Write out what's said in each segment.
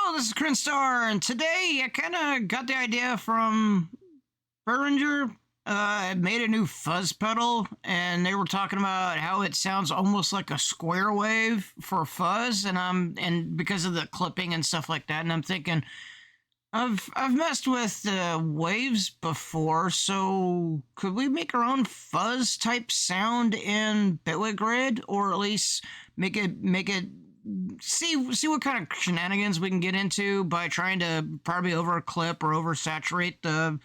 Hello, this is Crinstar, and today I kind of got the idea from Behringer. I made a new fuzz pedal, and they were talking about how it sounds almost like a square wave for fuzz, and because of the clipping and stuff like that. And I'm thinking, I've messed with waves before, so could we make our own fuzz type sound in Bitwig Grid, or at least make it see what kind of shenanigans we can get into by trying to probably overclip or oversaturate the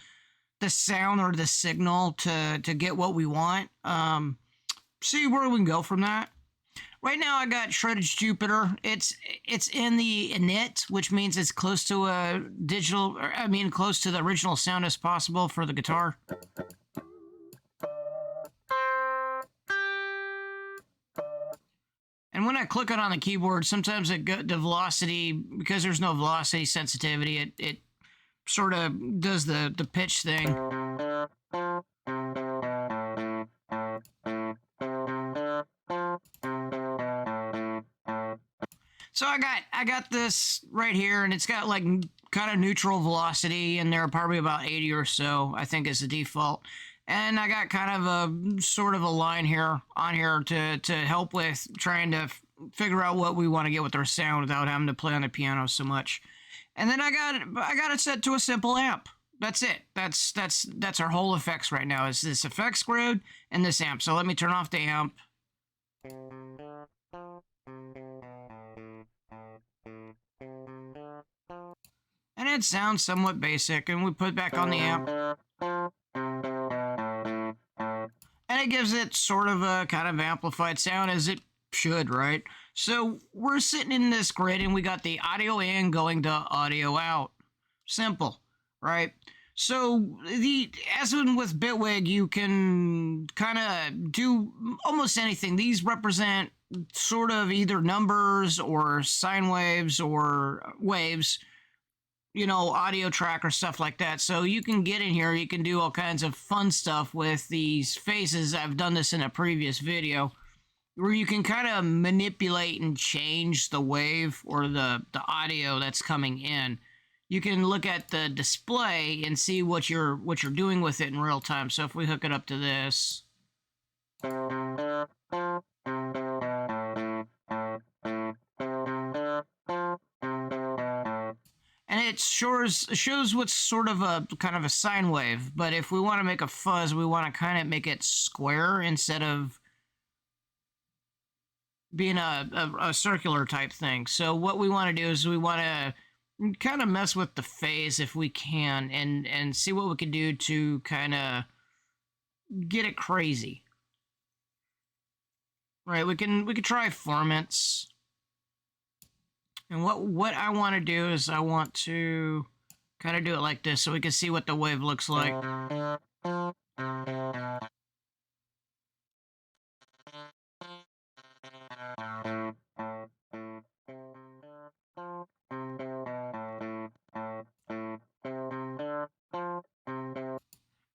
sound or the signal to get what we want. See where we can go from that. Right now I got Shredded Jupiter. It's in the init, which means it's close to a digital, or I mean close to the original sound as possible for the guitar. And when I click it on the keyboard, sometimes the velocity, because there's no velocity sensitivity, it sort of does the pitch thing. So I got this right here, and it's got like kind of neutral velocity in there, probably about 80 or so, I think is the default. And I got kind of a sort of a line here on here to help with trying to figure out what we want to get with our sound without having to play on the piano so much. And then I got it set to a simple amp. That's it. That's our whole effects right now. Is this effects grid and this amp. So let me turn off the amp. And it sounds somewhat basic, and we put it back on the amp. And it gives it sort of a kind of amplified sound, as it should, right? So we're sitting in this grid, and we got the audio in going to audio out. Simple, right? So as in with Bitwig, you can kind of do almost anything. These represent sort of either numbers or sine waves or waves, you know, audio track or stuff like that. So you can get in here, you can do all kinds of fun stuff with these phases. I've done this in a previous video where you can kind of manipulate and change the wave or the audio that's coming in. You can look at the display and see what you're doing with it in real time. So if we hook it up to this, and it shows what's sort of a kind of a sine wave. But if we want to make a fuzz, we want to kind of make it square instead of being a circular type thing. So what we want to do is we want to kind of mess with the phase if we can, and see what we can do to kind of get it crazy. Right, we can try formants. And what I want to do is I want to kind of do it like this so we can see what the wave looks like.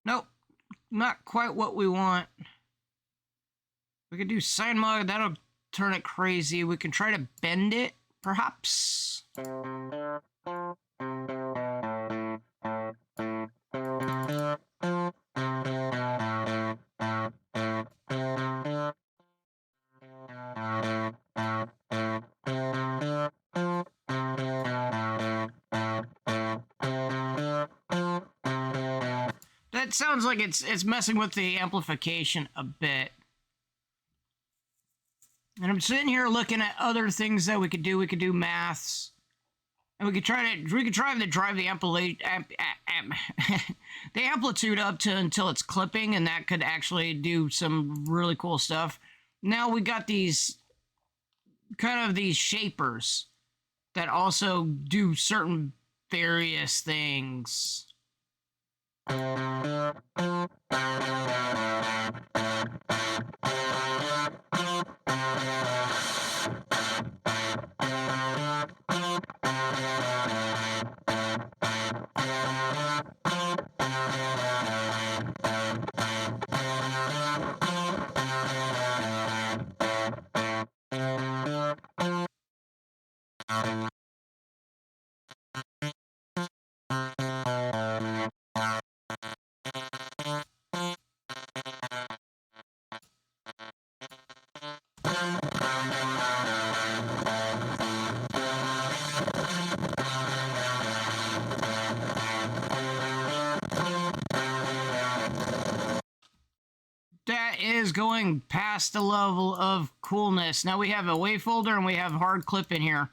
Nope, not quite what we want. We could do sine mod, that'll turn it crazy. We can try to bend it, perhaps. That sounds like it's messing with the amplification a bit. And I'm sitting here looking at other things that we could do. We could do maths, and we could try to drive the amplitude up to until it's clipping, and that could actually do some really cool stuff. Now we got these kind of these shapers that also do certain various things. is going past the level of coolness. Now we have a wave folder and we have hard clip in here.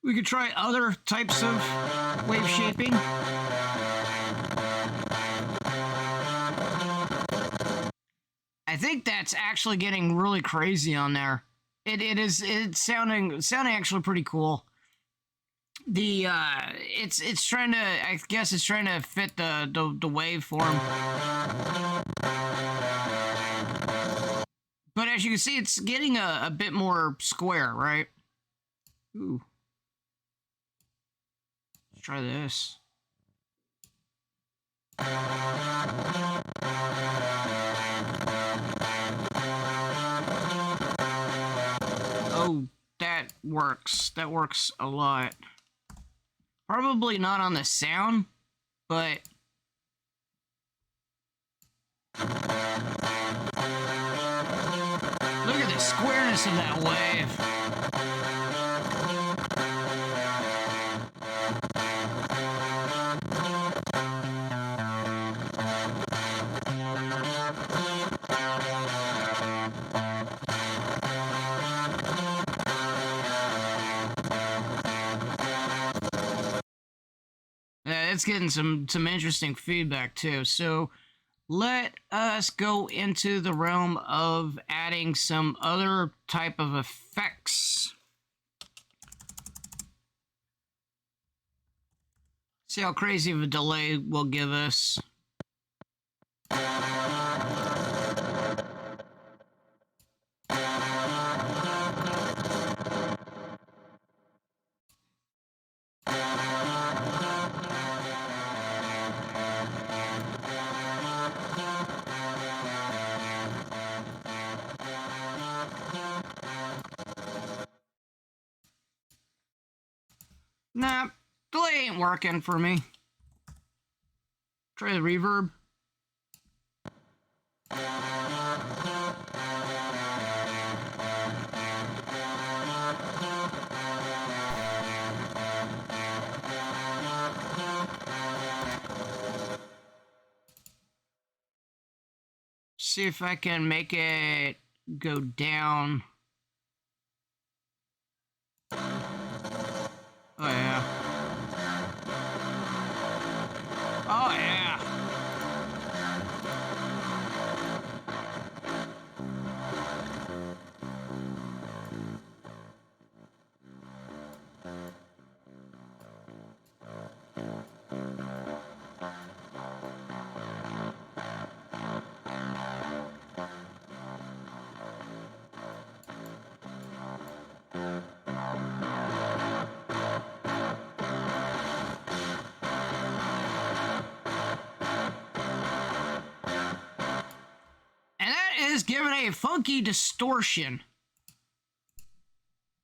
We could try other types of wave shaping. I think that's actually getting really crazy on there. It's sounding actually pretty cool. It's trying to, I guess it's trying to fit the waveform. But as you can see, it's getting a bit more square, right? Ooh. Let's try this. Oh, that works. That works a lot. Probably not on the sound, but look at the squareness of that wave. It's getting some interesting feedback too. So let us go into the realm of adding some other type of effects. See how crazy of a delay will give us. Nah, delay ain't working for me. Try the reverb. See if I can make it go down. Oh yeah. Oh yeah. Giving a funky distortion.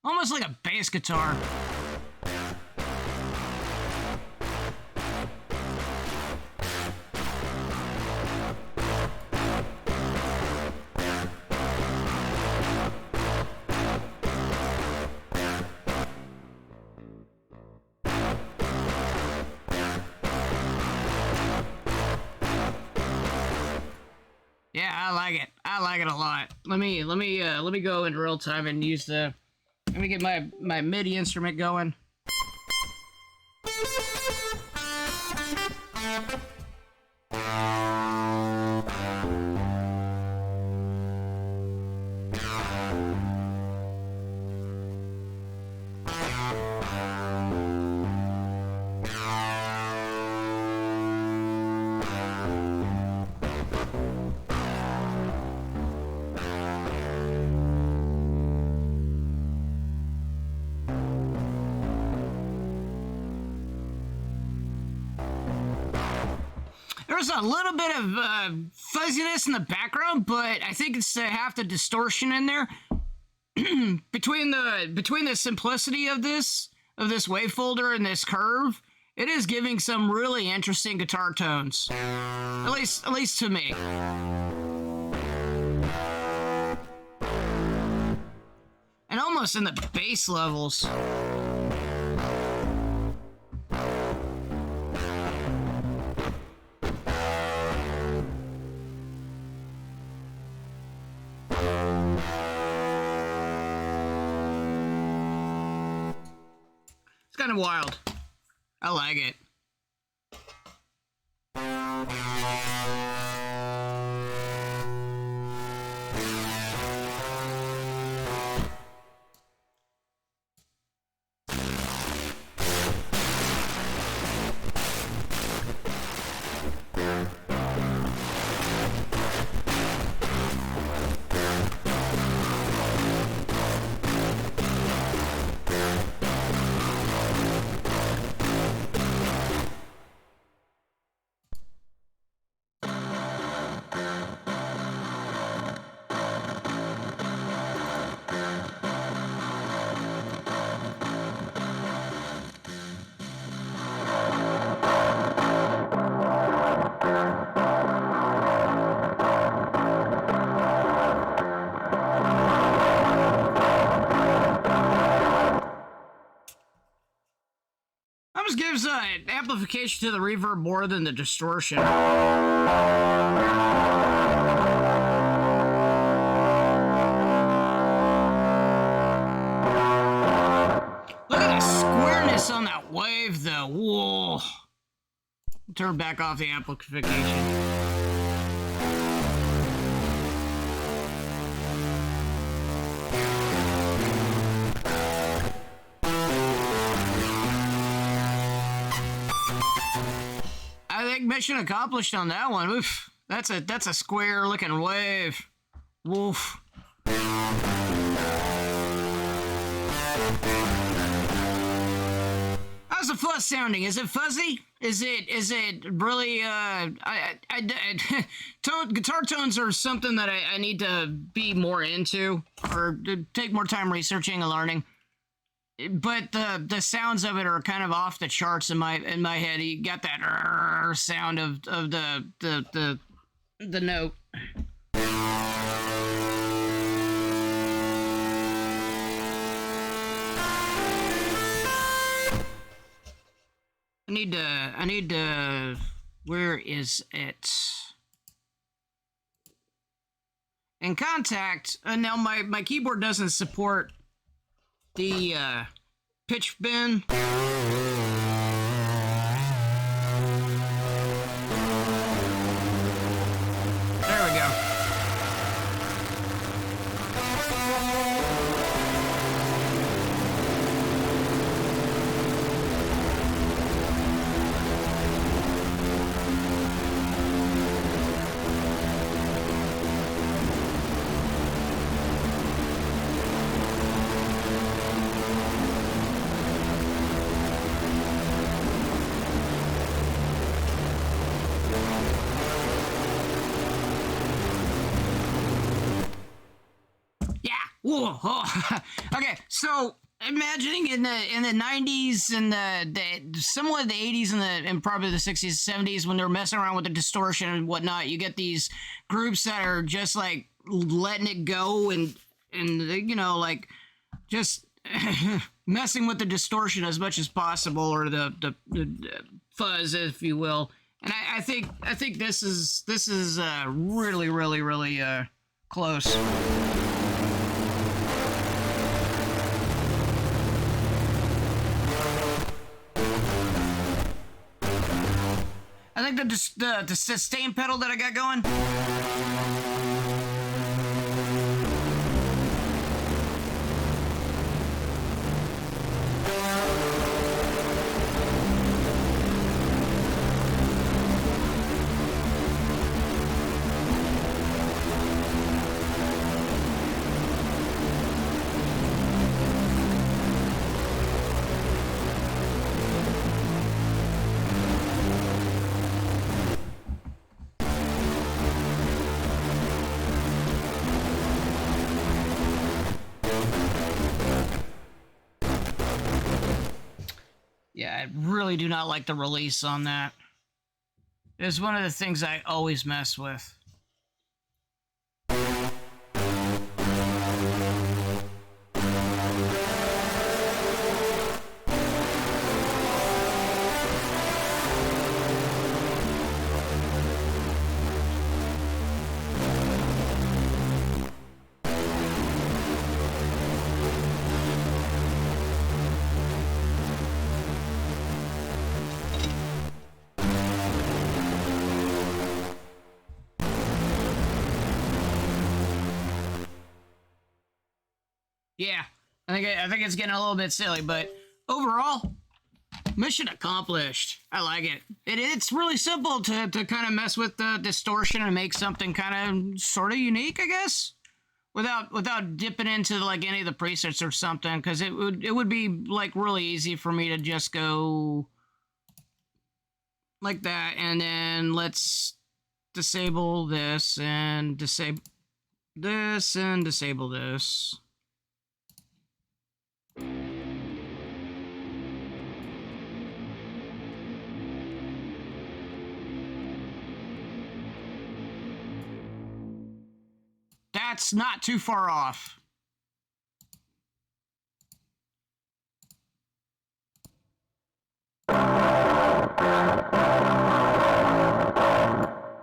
Almost like a bass guitar. Yeah, I like it. I like it a lot. Let me go in real time and use the. Let me get my MIDI instrument going. There's a little bit of fuzziness in the background, but I think it's half the distortion in there. between the simplicity of this wave folder and this curve, it is giving some really interesting guitar tones. At least to me. And almost in the bass levels. It's kind of wild. I like it. Almost gives amplification to the reverb more than the distortion. Look at the squareness on that wave, though. Whoa. Turn back off the amplification. Mission accomplished on that one. Oof. That's a square looking wave. Woof. How's the fuzz sounding? Is it fuzzy? Is it really guitar tones are something that I need to be more into or to take more time researching and learning. But the sounds of it are kind of off the charts in my head. You got that sound of the note. I need to where is it? In Contact, now my keyboard doesn't support the pitch bend. There we go. Whoa, oh. Okay, so imagining in the 90s and the somewhat the 80s and probably the 60s, 70s when they're messing around with the distortion and whatnot, you get these groups that are just like letting it go and you know, like just messing with the distortion as much as possible, or the fuzz, if you will. And I think this is really close. I think the sustain pedal that I got going. Yeah, I really do not like the release on that. It's one of the things I always mess with. Yeah, I think it's getting a little bit silly, but overall, mission accomplished. I like it. It's really simple to kind of mess with the distortion and make something kind of sort of unique, I guess, without dipping into like any of the presets or something, because it would be like really easy for me to just go like that, and then let's disable this and disable this and disable this. That's not too far off.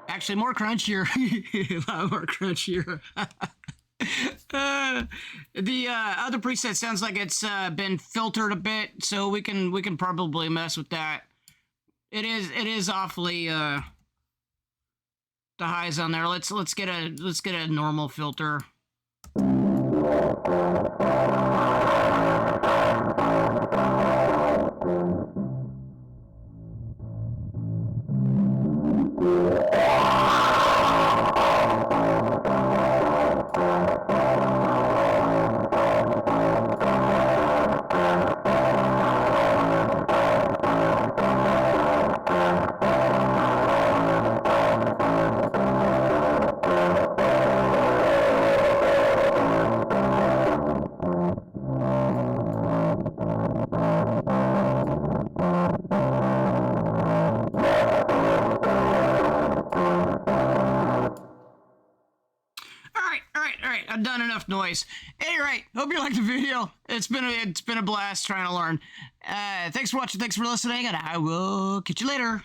Actually, more crunchier. A lot more crunchier. The other preset sounds like it's been filtered a bit, so we can probably mess with that. It is awfully the highs on there. Let's get a normal filter. I've done enough noise. Anyway, hope you liked the video. It's been a blast trying to learn. Thanks for watching. Thanks for listening, and I will catch you later.